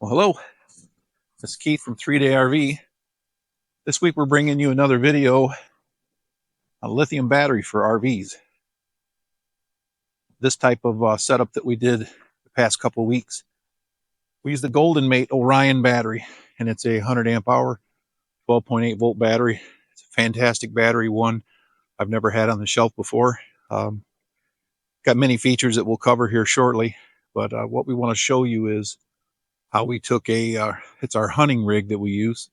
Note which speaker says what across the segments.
Speaker 1: Well, hello, this is Keith from 3-Day RV. This week we're bringing you another video on lithium battery for RVs. This type of setup that we did the past couple weeks. We used the GoldenMate Orion battery, and it's a 100 amp hour, 12.8 volt battery. It's a fantastic battery, one I've never had on the shelf before. Got many features that we'll cover here shortly, but what we want to show you is how we took it's our hunting rig that we use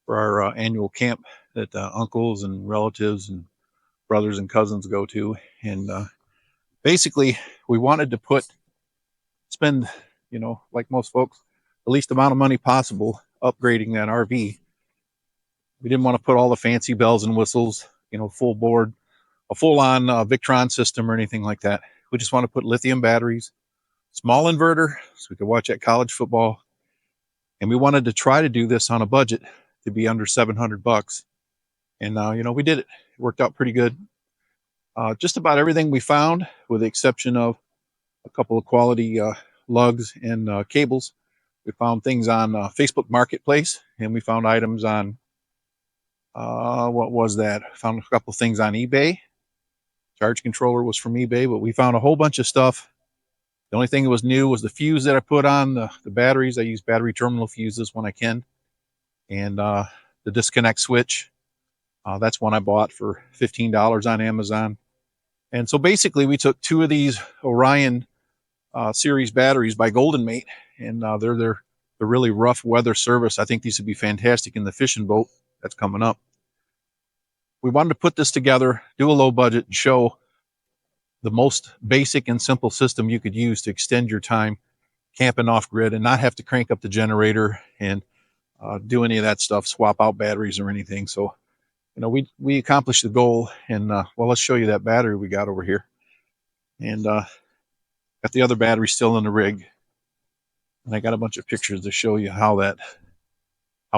Speaker 1: for our annual camp that uncles and relatives and brothers and cousins go to. And basically, we wanted to spend, like most folks, the least amount of money possible upgrading that RV. We didn't want to put all the fancy bells and whistles, full board, a full-on Victron system or anything like that. We just want to put lithium batteries, small inverter, so we could watch that college football. And we wanted to try to do this on a budget to be under $700. And, we did it. It worked out pretty good. Just about everything we found, with the exception of a couple of quality lugs and cables. We found things on Facebook Marketplace, and we found items on, what was that? Found a couple of things on eBay. Charge controller was from eBay, but we found a whole bunch of stuff. The only thing that was new was the fuse that I put on the batteries. I use battery terminal fuses when I can. And the disconnect switch. That's one I bought for $15 on Amazon. And so basically we took two of these Orion series batteries by GoldenMate, and they're really rough weather service. I think these would be fantastic in the fishing boat that's coming up. We wanted to put this together, do a low budget, and show the most basic and simple system you could use to extend your time camping off grid and not have to crank up the generator and do any of that stuff, swap out batteries or anything. So, we accomplished the goal. And well, let's show you that battery we got over here. And got the other battery still in the rig. And I got a bunch of pictures to show you how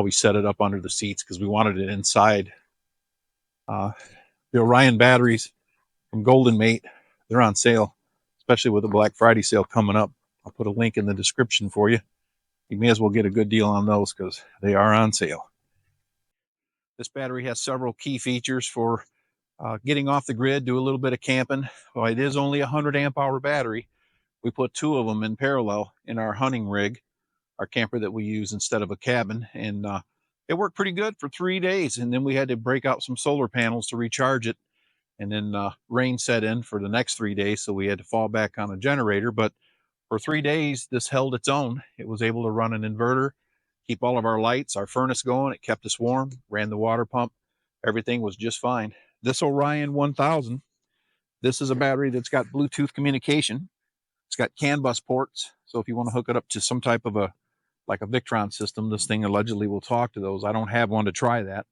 Speaker 1: we set it up under the seats, because we wanted it inside. The Orion batteries from GoldenMate, they're on sale, especially with the Black Friday sale coming up. I'll put a link in the description for you. You may as well get a good deal on those because they are on sale. This battery has several key features for getting off the grid, do a little bit of camping. Well, it is only a 100 amp hour battery. We put two of them in parallel in our hunting rig, our camper that we use instead of a cabin. And it worked pretty good for 3 days. And then we had to break out some solar panels to recharge it. And then rain set in for the next 3 days, so we had to fall back on a generator. But for 3 days, this held its own. It was able to run an inverter, keep all of our lights, our furnace going. It kept us warm, ran the water pump. Everything was just fine. This Orion 1000, this is a battery that's got Bluetooth communication. It's got CAN bus ports. So if you want to hook it up to some type of like a Victron system, this thing allegedly will talk to those. I don't have one to try that.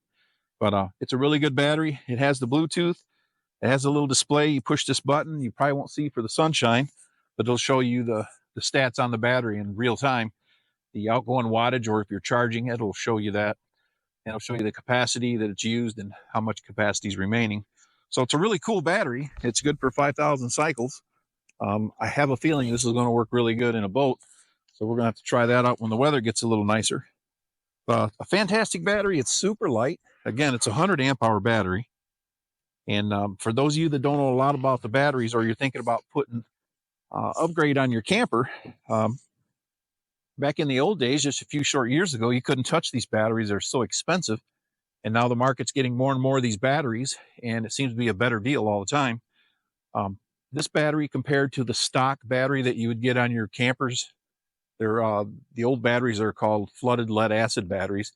Speaker 1: But it's a really good battery. It has the Bluetooth. It has a little display. You push this button, you probably won't see for the sunshine, but it'll show you the stats on the battery in real time, the outgoing wattage, or if you're charging it, it'll show you that. And it'll show you the capacity that it's used and how much capacity is remaining. So it's a really cool battery. It's good for 5,000 cycles. I have a feeling this is going to work really good in a boat. So we're going to have to try that out when the weather gets a little nicer. A fantastic battery. It's super light. Again, it's a 100 amp hour battery. And for those of you that don't know a lot about the batteries, or you're thinking about putting upgrade on your camper, back in the old days, just a few short years ago, you couldn't touch these batteries. They're so expensive. And now the market's getting more and more of these batteries, and it seems to be a better deal all the time. This battery, compared to the stock battery that you would get on your campers, they're the old batteries are called flooded lead acid batteries.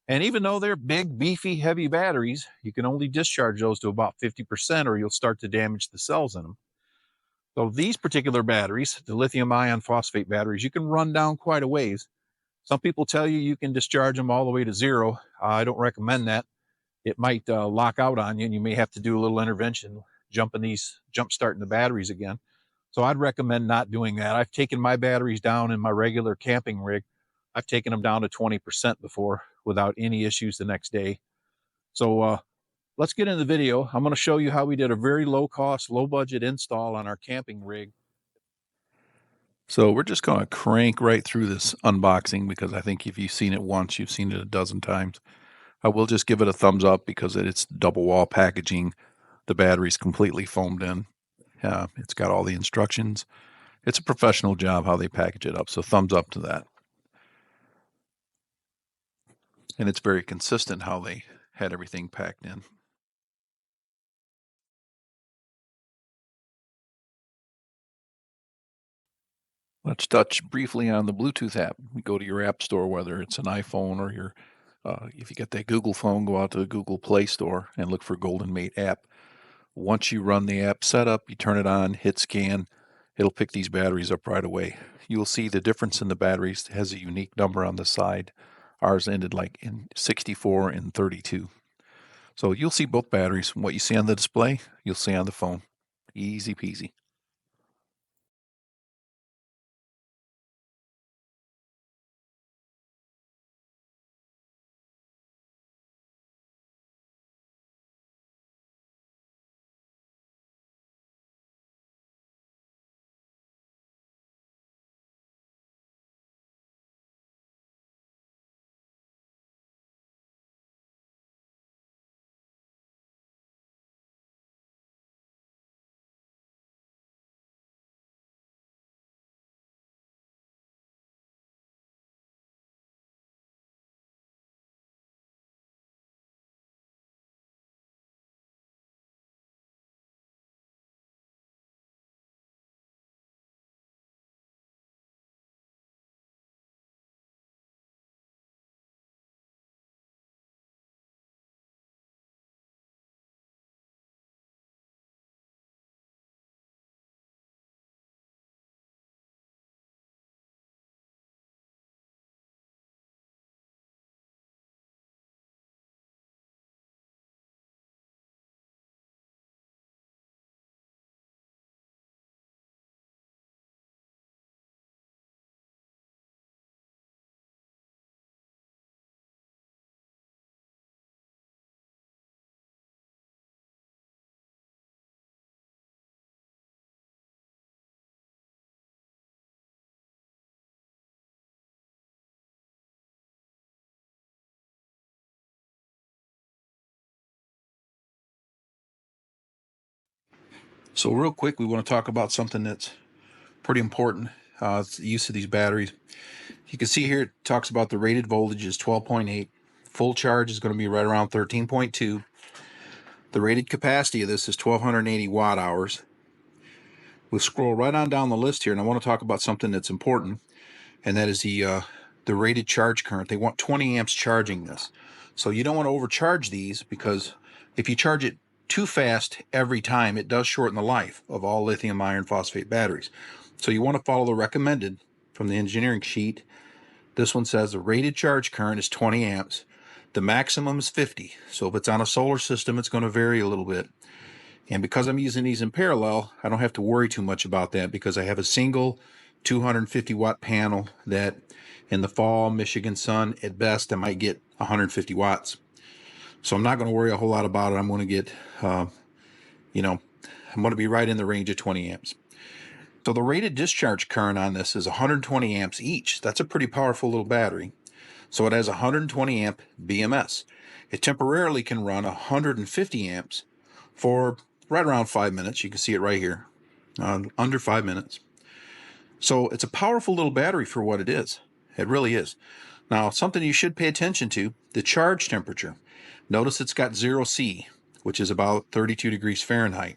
Speaker 1: And even though they're big, beefy, heavy batteries, you can only discharge those to about 50%, or you'll start to damage the cells in them. So these particular batteries, the lithium ion phosphate batteries, you can run down quite a ways. Some people tell you can discharge them all the way to zero. I don't recommend that. It might lock out on you, and you may have to do a little intervention, jump starting the batteries again. So I'd recommend not doing that. I've taken my batteries down in my regular camping rig. I've taken them down to 20% before without any issues the next day. So let's get into the video. I'm going to show you how we did a very low cost, low budget install on our camping rig. So we're just going to crank right through this unboxing because I think if you've seen it once, you've seen it a dozen times. I will just give it a thumbs up because it's double wall packaging. The battery's completely foamed in. It's got all the instructions. It's a professional job how they package it up, so thumbs up to that. And it's very consistent how they had everything packed in. Let's touch briefly on the Bluetooth app. You go to your app store, whether it's an iPhone or if you get that Google phone, go out to the Google Play Store and look for GoldenMate app. Once you run the app setup, you turn it on, hit scan, it'll pick these batteries up right away. You'll see the difference in the batteries. It has a unique number on the side. Ours ended like in 64 and 32. So you'll see both batteries. What you see on the display, you'll see on the phone. Easy peasy. So real quick, we want to talk about something that's pretty important. It's the use of these batteries. You can see here it talks about the rated voltage is 12.8. Full charge is going to be right around 13.2. The rated capacity of this is 1280 watt hours. We'll scroll right on down the list here, and I want to talk about something that's important, and that is the rated charge current. They want 20 amps charging this. So you don't want to overcharge these, because if you charge it too fast every time, it does shorten the life of all lithium iron phosphate batteries. So you want to follow the recommended from the engineering sheet. This one says the rated charge current is 20 amps. The maximum is 50. So if it's on a solar system, it's going to vary a little bit. And because I'm using these in parallel, I don't have to worry too much about that, because I have a single 250 watt panel that in the fall, Michigan sun, at best, I might get 150 watts. So I'm not going to worry a whole lot about it. I'm going to get, I'm going to be right in the range of 20 amps. So the rated discharge current on this is 120 amps each. That's a pretty powerful little battery. So it has 120 amp BMS. It temporarily can run 150 amps for right around 5 minutes. You can see it right here, under 5 minutes. So it's a powerful little battery for what it is. It really is. Now, something you should pay attention to, the charge temperature. Notice it's got 0C, which is about 32 degrees Fahrenheit.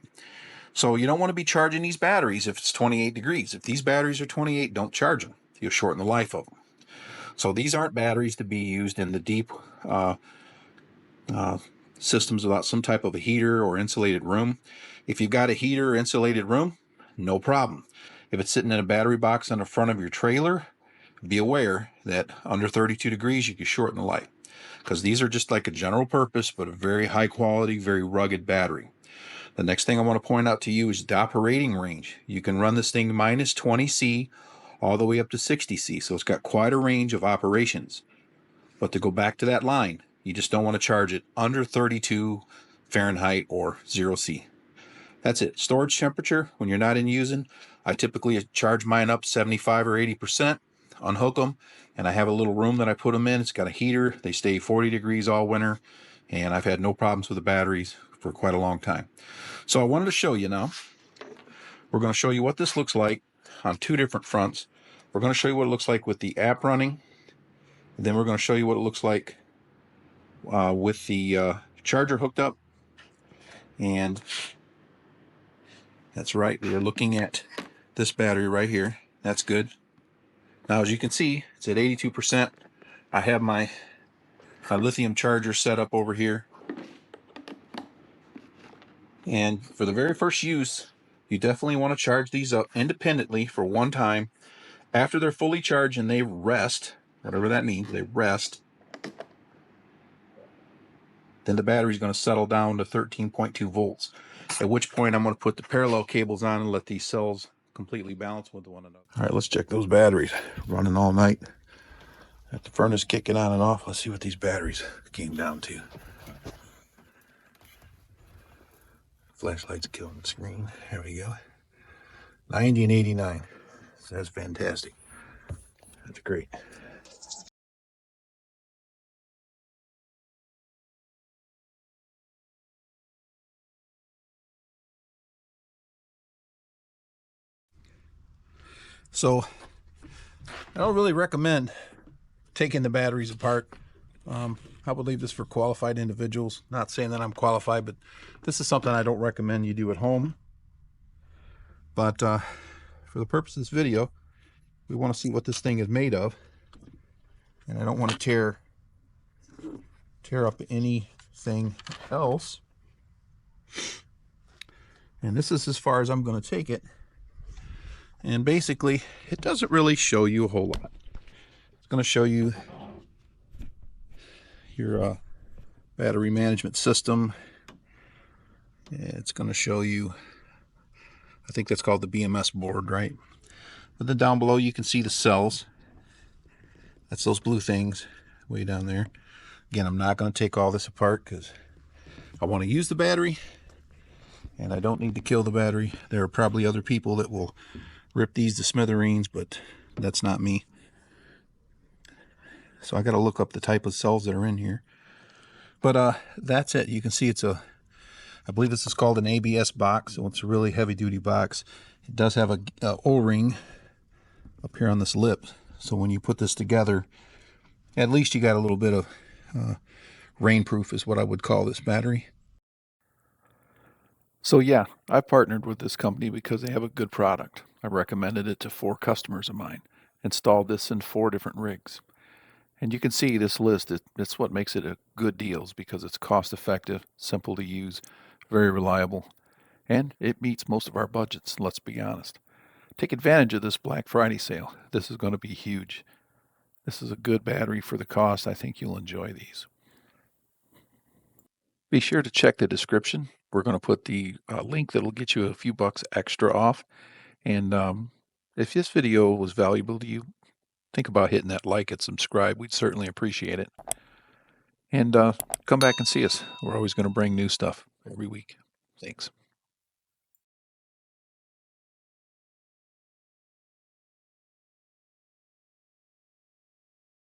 Speaker 1: So you don't want to be charging these batteries if it's 28 degrees. If these batteries are 28, don't charge them. You'll shorten the life of them. So these aren't batteries to be used in the deep systems without some type of a heater or insulated room. If you've got a heater or insulated room, no problem. If it's sitting in a battery box on the front of your trailer, be aware that under 32 degrees you can shorten the light, because these are just like a general purpose but a very high quality, very rugged battery. The next thing I want to point out to you is the operating range. You can run this thing minus 20C all the way up to 60C, so it's got quite a range of operations. But to go back to that line, you just don't want to charge it under 32 Fahrenheit or 0C. That's it. Storage temperature, when you're not in using, I typically charge mine up 75 or 80%, unhook them, and I have a little room that I put them in. It's got a heater. They stay 40 degrees all winter, and I've had no problems with the batteries for quite a long time. So I wanted to show you now. We're going to show you what this looks like on two different fronts. We're going to show you what it looks like with the app running, and then we're going to show you what it looks like with the charger hooked up. And that's right, we are looking at this battery right here. That's good. Now, as you can see, it's at 82%. I have my lithium charger set up over here. And for the very first use, you definitely want to charge these up independently for one time. After they're fully charged and they rest, whatever that means, they rest, then the battery's going to settle down to 13.2 volts. At which point I'm going to put the parallel cables on and let these cells completely balance with one another. All right, let's check those batteries. Running all night. Got the furnace kicking on and off. Let's see what these batteries came down to. Flashlight's killing the screen. There we go. 90 and 89. So that's fantastic. That's great. So I don't really recommend taking the batteries apart. I would leave this for qualified individuals. Not saying that I'm qualified, but this is something I don't recommend you do at home. But for the purpose of this video, we want to see what this thing is made of. And I don't want to tear up anything else. And this is as far as I'm going to take it. And basically, it doesn't really show you a whole lot. It's going to show you your battery management system. It's going to show you, I think that's called the BMS board, right? But then down below you can see the cells. That's those blue things way down there. Again, I'm not going to take all this apart because I want to use the battery and I don't need to kill the battery. There are probably other people that will rip these to smithereens, but that's not me. So I got to look up the type of cells that are in here. But that's it. You can see it's I believe this is called an ABS box, so it's a really heavy duty box. It does have a O-ring up here on this lip, so when you put this together, at least you got a little bit of rainproof is what I would call this battery. So yeah, I've partnered with this company because they have a good product. I recommended it to 4 customers of mine. Installed this in 4 different rigs. And you can see this list, it's what makes it a good deal because it's cost effective, simple to use, very reliable, and it meets most of our budgets, let's be honest. Take advantage of this Black Friday sale. This is going to be huge. This is a good battery for the cost. I think you'll enjoy these. Be sure to check the description. We're going to put the link that'll get you a few bucks extra off. And if this video was valuable to you, think about hitting that like and subscribe. We'd certainly appreciate it. And come back and see us. We're always going to bring new stuff every week. Thanks.